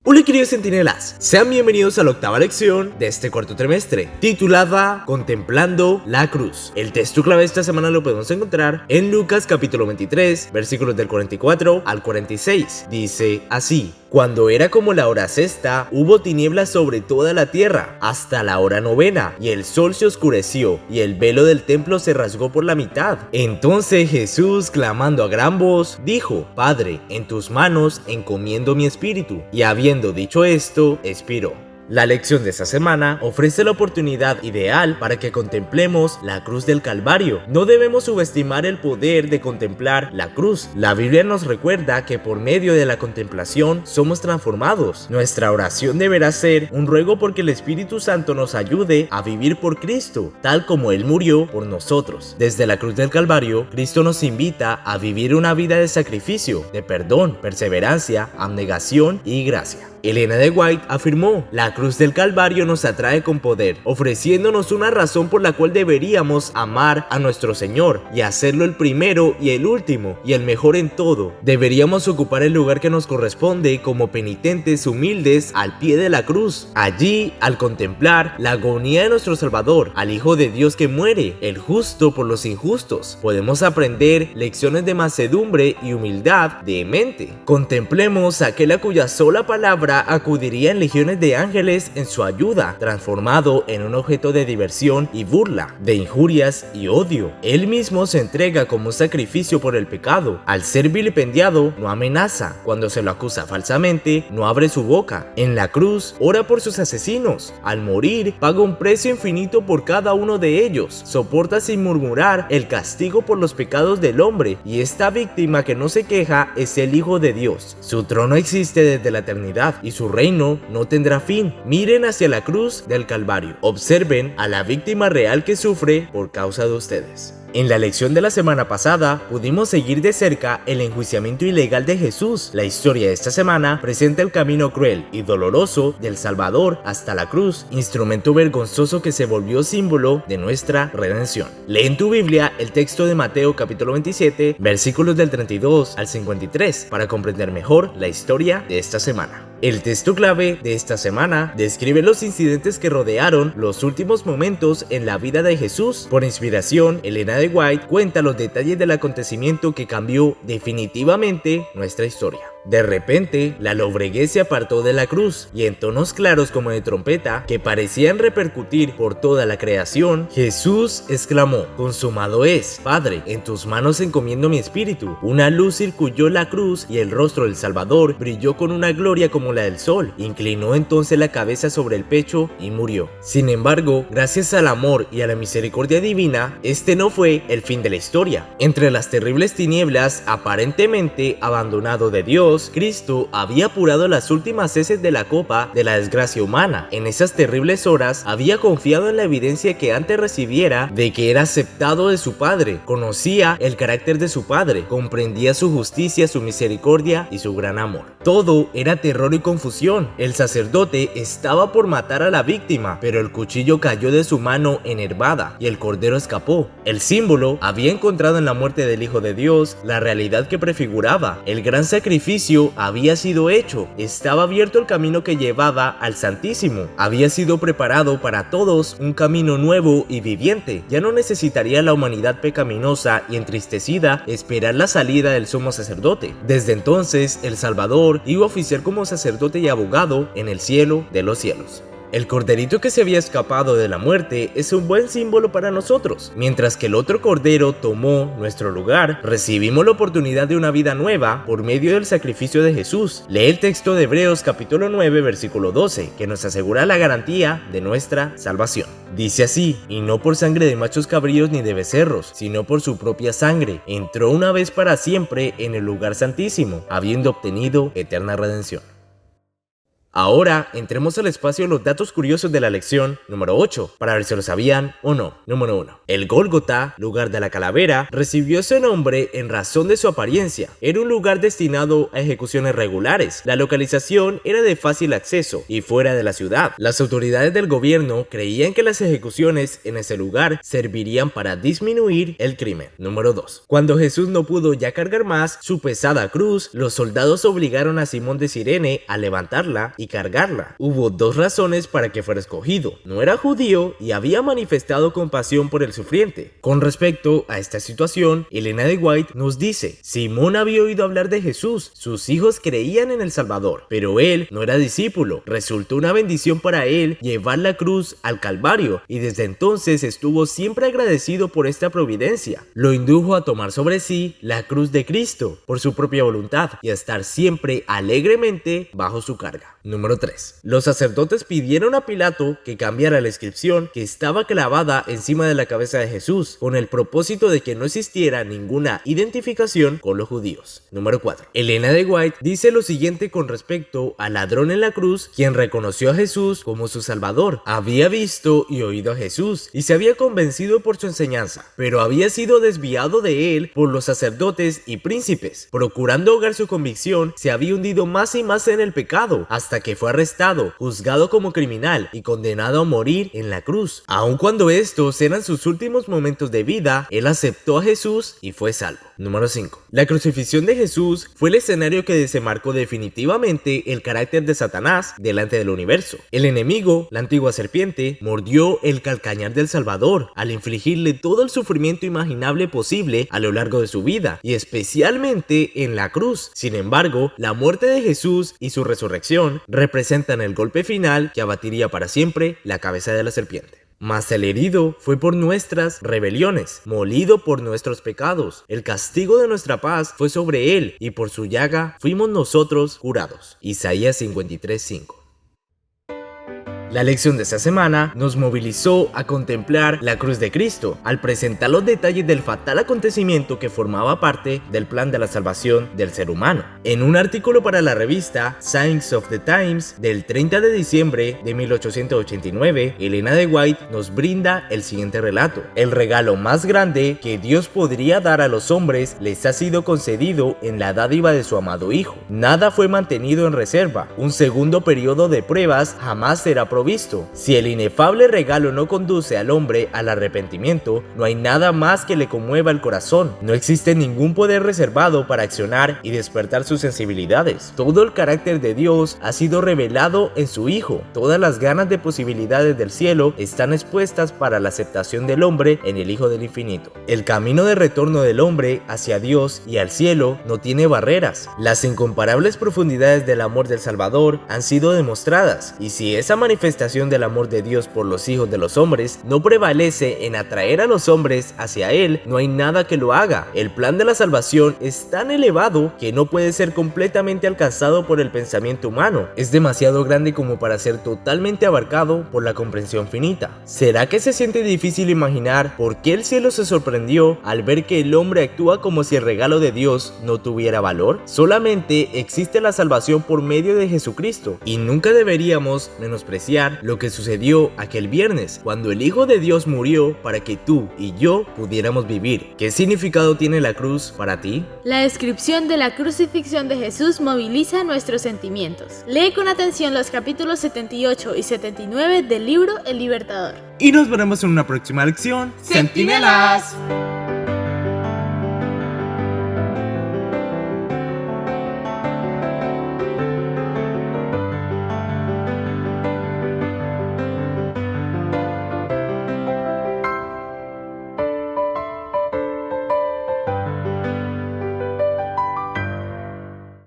Hola queridos centinelas, sean bienvenidos a la octava lección de este cuarto trimestre, titulada Contemplando la Cruz. El texto clave de esta semana lo podemos encontrar en Lucas capítulo 23, versículos del 44 al 46. Dice así: Cuando era como la hora sexta, hubo tinieblas sobre toda la tierra, hasta la hora novena, y el sol se oscureció, y el velo del templo se rasgó por la mitad. Entonces Jesús, clamando a gran voz, dijo: Padre, en tus manos encomiendo mi espíritu. Y habiendo dicho esto, expiró. La lección de esta semana ofrece la oportunidad ideal para que contemplemos la cruz del Calvario. No debemos subestimar el poder de contemplar la cruz. La Biblia nos recuerda que por medio de la contemplación somos transformados. Nuestra oración deberá ser un ruego porque el Espíritu Santo nos ayude a vivir por Cristo, tal como Él murió por nosotros. Desde la cruz del Calvario, Cristo nos invita a vivir una vida de sacrificio, de perdón, perseverancia, abnegación y gracia. Elena de White afirmó: la cruz del Calvario nos atrae con poder, ofreciéndonos una razón por la cual deberíamos amar a nuestro Señor y hacerlo el primero y el último y el mejor en todo. Deberíamos ocupar el lugar que nos corresponde como penitentes humildes al pie de la cruz. Allí, al contemplar la agonía de nuestro Salvador, al Hijo de Dios que muere, el justo por los injustos, podemos aprender lecciones de mansedumbre y humildad de mente. Contemplemos a aquel a cuya sola palabra acudirían legiones de ángeles en su ayuda, transformado en un objeto de diversión y burla, de injurias y odio. Él mismo se entrega como un sacrificio por el pecado. Al ser vilipendiado, no amenaza. Cuando se lo acusa falsamente, no abre su boca. En la cruz, ora por sus asesinos. Al morir, paga un precio infinito por cada uno de ellos. Soporta sin murmurar el castigo por los pecados del hombre, y esta víctima que no se queja es el Hijo de Dios. Su trono existe desde la eternidad y su reino no tendrá fin. Miren hacia la cruz del Calvario. Observen a la víctima real que sufre por causa de ustedes. En la lección de la semana pasada pudimos seguir de cerca el enjuiciamiento ilegal de Jesús. La historia de esta semana presenta el camino cruel y doloroso del Salvador hasta la cruz, instrumento vergonzoso que se volvió símbolo de nuestra redención. Lee en tu Biblia el texto de Mateo capítulo 27, versículos del 32 al 53 para comprender mejor la historia de esta semana. El texto clave de esta semana describe los incidentes que rodearon los últimos momentos en la vida de Jesús. Por inspiración, Elena de White cuenta los detalles del acontecimiento que cambió definitivamente nuestra historia. De repente, la lobreguez se apartó de la cruz y en tonos claros como de trompeta que parecían repercutir por toda la creación, Jesús exclamó: consumado es, Padre, en tus manos encomiendo mi espíritu. Una luz circulló la cruz y el rostro del Salvador brilló con una gloria como la del sol. Inclinó entonces la cabeza sobre el pecho y murió. Sin embargo, gracias al amor y a la misericordia divina, este no fue el fin de la historia. Entre las terribles tinieblas, aparentemente abandonado de Dios, Cristo había apurado las últimas heces de la copa de la desgracia humana. En esas terribles horas había confiado en la evidencia que antes recibiera de que era aceptado de su Padre, conocía el carácter de su Padre, comprendía su justicia, su misericordia y su gran amor. Todo era terror y confusión. El sacerdote estaba por matar a la víctima, pero el cuchillo cayó de su mano enervada y el cordero escapó. El símbolo había encontrado en la muerte del Hijo de Dios la realidad que prefiguraba. El gran sacrificio había sido hecho. Estaba abierto el camino que llevaba al Santísimo. Había sido preparado para todos un camino nuevo y viviente. Ya no necesitaría la humanidad pecaminosa y entristecida esperar la salida del sumo sacerdote. Desde entonces, el Salvador iba a oficiar como sacerdote y abogado en el cielo de los cielos. El corderito que se había escapado de la muerte es un buen símbolo para nosotros. Mientras que el otro cordero tomó nuestro lugar, recibimos la oportunidad de una vida nueva por medio del sacrificio de Jesús. Lee el texto de Hebreos capítulo 9 versículo 12, que nos asegura la garantía de nuestra salvación. Dice así: y no por sangre de machos cabríos ni de becerros, sino por su propia sangre, entró una vez para siempre en el lugar santísimo, habiendo obtenido eterna redención. Ahora entremos al espacio de los datos curiosos de la lección número 8, para ver si lo sabían o no. Número 1. El Gólgota, lugar de la calavera, recibió ese nombre en razón de su apariencia. Era un lugar destinado a ejecuciones regulares. La localización era de fácil acceso y fuera de la ciudad. Las autoridades del gobierno creían que las ejecuciones en ese lugar servirían para disminuir el crimen. Número 2. Cuando Jesús no pudo ya cargar más su pesada cruz, los soldados obligaron a Simón de Cirene a levantarla y cargarla. Hubo dos razones para que fuera escogido. No era judío y había manifestado compasión por el sufriente. Con respecto a esta situación, Elena de White nos dice: Simón había oído hablar de Jesús, sus hijos creían en el Salvador, pero él no era discípulo. Resultó una bendición para él llevar la cruz al Calvario y desde entonces estuvo siempre agradecido por esta providencia. Lo indujo a tomar sobre sí la cruz de Cristo por su propia voluntad y a estar siempre alegremente bajo su carga. Número 3. Los sacerdotes pidieron a Pilato que cambiara la inscripción que estaba clavada encima de la cabeza de Jesús, con el propósito de que no existiera ninguna identificación con los judíos. Número 4. Elena de White dice lo siguiente con respecto al ladrón en la cruz, quien reconoció a Jesús como su Salvador. Había visto y oído a Jesús y se había convencido por su enseñanza, pero había sido desviado de él por los sacerdotes y príncipes. Procurando ahogar su convicción, se había hundido más y más en el pecado, hasta que fue arrestado, juzgado como criminal y condenado a morir en la cruz. Aun cuando estos eran sus últimos momentos de vida, él aceptó a Jesús y fue salvo. Número 5. La crucifixión de Jesús fue el escenario que desenmarcó definitivamente el carácter de Satanás delante del universo. El enemigo, la antigua serpiente, mordió el calcañar del Salvador al infligirle todo el sufrimiento imaginable posible a lo largo de su vida, y especialmente en la cruz. Sin embargo, la muerte de Jesús y su resurrección representan el golpe final que abatiría para siempre la cabeza de la serpiente. Mas el herido fue por nuestras rebeliones, molido por nuestros pecados. El castigo de nuestra paz fue sobre él, y por su llaga fuimos nosotros curados. Isaías 53:5. La lección de esta semana nos movilizó a contemplar la cruz de Cristo al presentar los detalles del fatal acontecimiento que formaba parte del plan de la salvación del ser humano. En un artículo para la revista Signs of the Times del 30 de diciembre de 1889, Elena de White nos brinda el siguiente relato: el regalo más grande que Dios podría dar a los hombres les ha sido concedido en la dádiva de su amado Hijo. Nada fue mantenido en reserva. Un segundo periodo de pruebas jamás será provisto. Si el inefable regalo no conduce al hombre al arrepentimiento, no hay nada más que le conmueva el corazón. No existe ningún poder reservado para accionar y despertar sus sensibilidades. Todo el carácter de Dios ha sido revelado en su Hijo. Todas las ganas de posibilidades del cielo están expuestas para la aceptación del hombre en el Hijo del Infinito. El camino de retorno del hombre hacia Dios y al cielo no tiene barreras. Las incomparables profundidades del amor del Salvador han sido demostradas, y si esa manifestación del amor de Dios por los hijos de los hombres no prevalece en atraer a los hombres hacia Él, no hay nada que lo haga. El plan de la salvación es tan elevado que no puede ser completamente alcanzado por el pensamiento humano. Es demasiado grande como para ser totalmente abarcado por la comprensión finita. ¿Será que se siente difícil imaginar por qué el cielo se sorprendió al ver que el hombre actúa como si el regalo de Dios no tuviera valor? Solamente existe la salvación por medio de Jesucristo, y nunca deberíamos menospreciar lo que sucedió aquel viernes, cuando el Hijo de Dios murió para que tú y yo pudiéramos vivir. ¿Qué significado tiene la cruz para ti? La descripción de la crucifixión de Jesús moviliza nuestros sentimientos. Lee con atención los capítulos 78 y 79 del libro El Libertador. Y nos veremos en una próxima lección. ¡Centinelas!